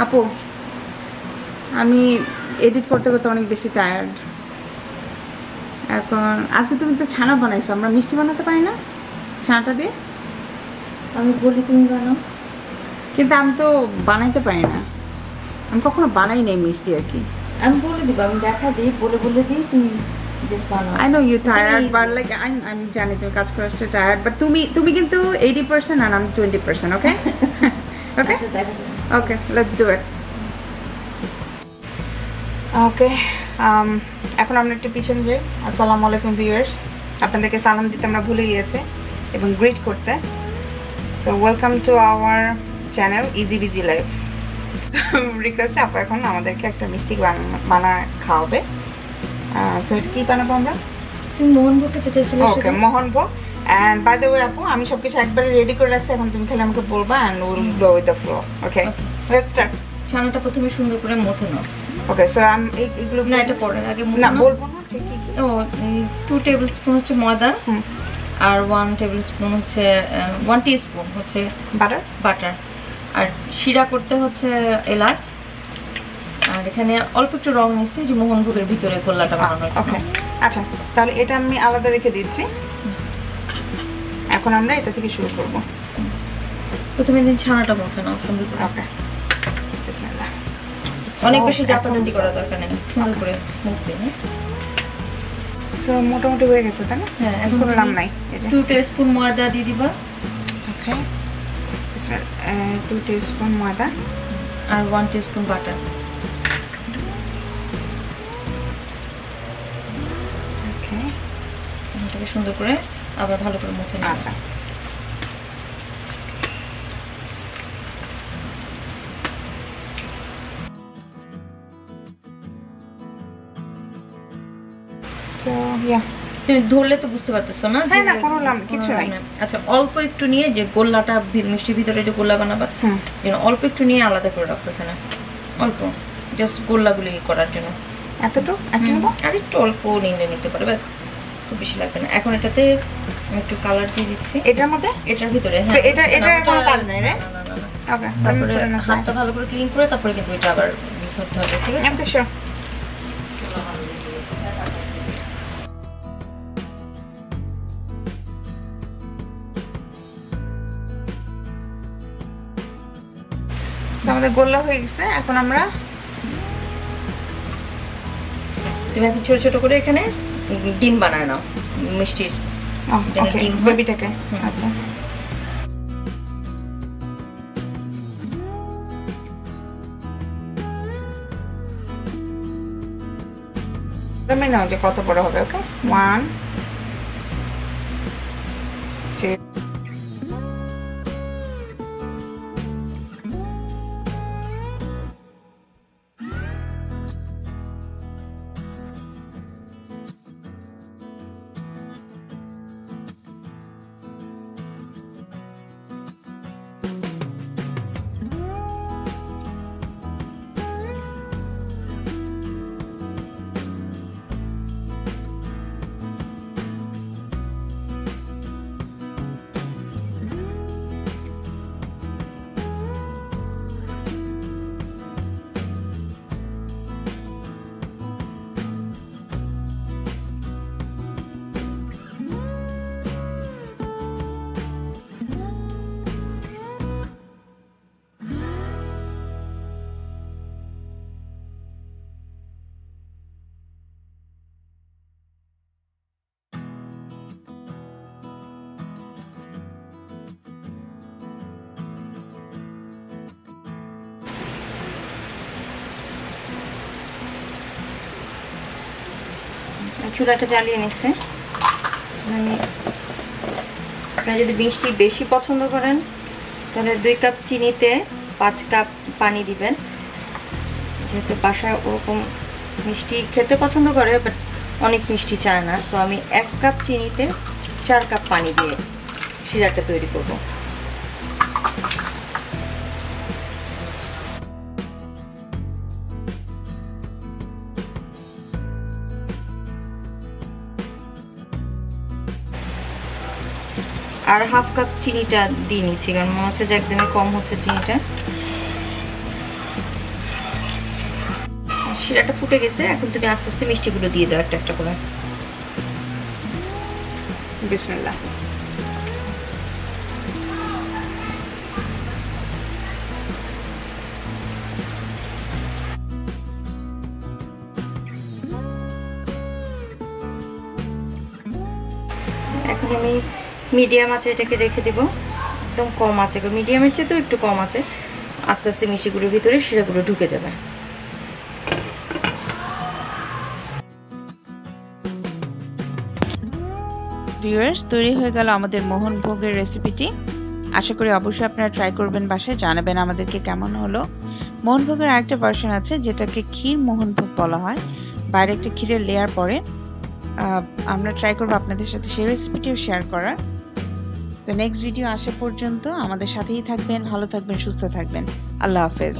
আপু আমি এডিট করতে করতে অনেক বেশি টায়ার্ড এখন আজকে তুমি তো ছানা বানাইছো আমরা মিষ্টি বানাতে পারি না ছানাটা দিয়ে আমি বলি তুমি বানাও কিন্তু আমি তো বানাইতে পারি না আমি কখনো বানাই নাই মিষ্টি আর কি আমি বলে দিব আমি দেখা দিই বলে দিই তুমি I know you're tired but like I'm জানি তুমি কাজ করে আসছো tired but তুমি কিন্তু 80% and I'm 20% okay okay okay let's do it okay এখন আমরা একটু পিছনে যাই আসসালামু আলাইকুম ভিউয়ার্স আপনাদেরকে সালাম দিতে আমরা ভুলে গিয়েছি এবং গ্রিট করতে so welcome to our channel EzBz life request আপু এখন আমাদেরকে একটা মিষ্টি বানা খাওয়াবে সো এটা কি বানাবো আমরা তুমি মোহন ভোগ খেতে চাইছিলে ওকে মোহন ভোগ এন্ড বাই দ্য ওয়ে আপু আমি সবকিছু একবারে রেডি করে রাখছি এখন তুমি খালি আমাকে বলবা and will go with the flow okay let's start ছানাটা প্রথমে সুন্দর করে মথে নাও ওকে সো এগুলো না এটা পরে আগে না বলবো না ঠিক কি ও 2 টেবিলস্পুন হচ্ছে ময়দা আর 1 টেবিলস্পুন হচ্ছে 1 টিস্পুন হচ্ছে বাটার আর শিরা করতে হচ্ছে এলাচ আর এখানে অল্প একটু রং নিছি যে মোহন ভোগের ভিতরে গোল্লাটা বানানোর ওকে আচ্ছা তাহলে এটা আমি আলাদা রেখে দিচ্ছি এখন আমরা এটা থেকে শুরু করব প্রথমে দিন ছানাটা মথে নাও সুন্দর করে ওকে বিসমিল্লাহ অনেক বেশি জাপাজাতি করা দরকার নেই সুন্দর করে স্মুথলি না সো মোটামুটি হয়ে গেছে তাই না হ্যাঁ এখন কোনো নাম নাই 2 টিস্পুন ময়দা দিয়ে দিবা ওকে বিসমিল্লাহ 2 টিস্পুন ময়দা আর 1 টিস্পুন বাটার ওকে এটাকে সুন্দর করে আবার ভালো করে মথে নাও আচ্ছা তো ইয়া তুমি ধরলে তো বুঝতে পারতেছো না হ্যাঁ না কোনো নাম কিছু নাই আচ্ছা অল্প একটু নিয়ে যে গোল্লাটা মিষ্টির ভিতরে যে গোল্লা বানাবা অল্প একটু নিয়ে আলাদা করে রাখো এখানে অল্প জাস্ট গোল্লাগুলি করার জন্য এতটুকু আর একটু অল্প নিতে পারো ব্যাস খুব বেশি লাগবে না এখন এটাতে আমি একটু কালার দিয়ে দিচ্ছি এটার মধ্যে এটার ভিতরে হ্যাঁ এটা কোনো কাজ নাই রে ওকে তারপরে হাতটা ভালো করে ক্লিন করে তারপরে কিন্তু এটা আবার করতে হবে ঠিক আছে ওকে শিওর আমাদের গোল্লা হয়ে গেছে এখন আমরা তুমি এখন ছোট ছোট করে এখানে ডিম বানায় নাও মিষ্টির ডিম বেবিটাকে আচ্ছা তুমি নাও যে কত বড় হবে ওকে 1 2 চুলাটা জ্বালিয়ে নিচ্ছে আপনারা যদি মিষ্টি বেশি পছন্দ করেন তাহলে 2 কাপ চিনিতে 5 কাপ পানি দিবেন যেহেতু বাসায় ওরকম মিষ্টি খেতে পছন্দ করে বাট অনেক মিষ্টি চায় না সো আমি 1 কাপ চিনিতে 4 কাপ পানি দিয়ে শিরাটা তৈরি করব আর হাফ কাপ চিনিটা দিয়ে নিচ্ছি কারণ মনে হচ্ছে যে একদমই কম হচ্ছে চিনিটা শিরাটা ফুটে গেছে, এখন তুমি আস্তে আস্তে মিষ্টিগুলো দিয়ে দাও একটা একটা করে। বিসমিল্লাহ। এখন আমি মিডিয়াম আঁচে এটাকে রেখে দেব, একদম কম আঁচে, মিডিয়ামের চেয়ে তো একটু কম আছে, আস্তে আস্তে মিষ্টিগুলোর ভিতরে শিরাগুলো ঢুকে যাবে। ভিউয়ার্স, তৈরি হয়ে গেল আমাদের মোহন ভোগের রেসিপিটি। আশা করি অবশ্যই আপনারা ট্রাই করবেন, বাসায় জানাবেন আমাদেরকে কেমন হলো। মোহন ভোগের আরেকটা ভার্সন আছে যেটাকে ক্ষীর মোহন ভোগ বলা হয়, বাইরে একটা ক্ষীরের লেয়ার পরে। আমরা ট্রাই করবো আপনাদের সাথে সেই রেসিপিটিও শেয়ার করার। তো নেক্সট ভিডিও আসা পর্যন্ত আমাদের সাথেই থাকবেন, ভালো থাকবেন, সুস্থ থাকবেন। আল্লাহ হাফেজ।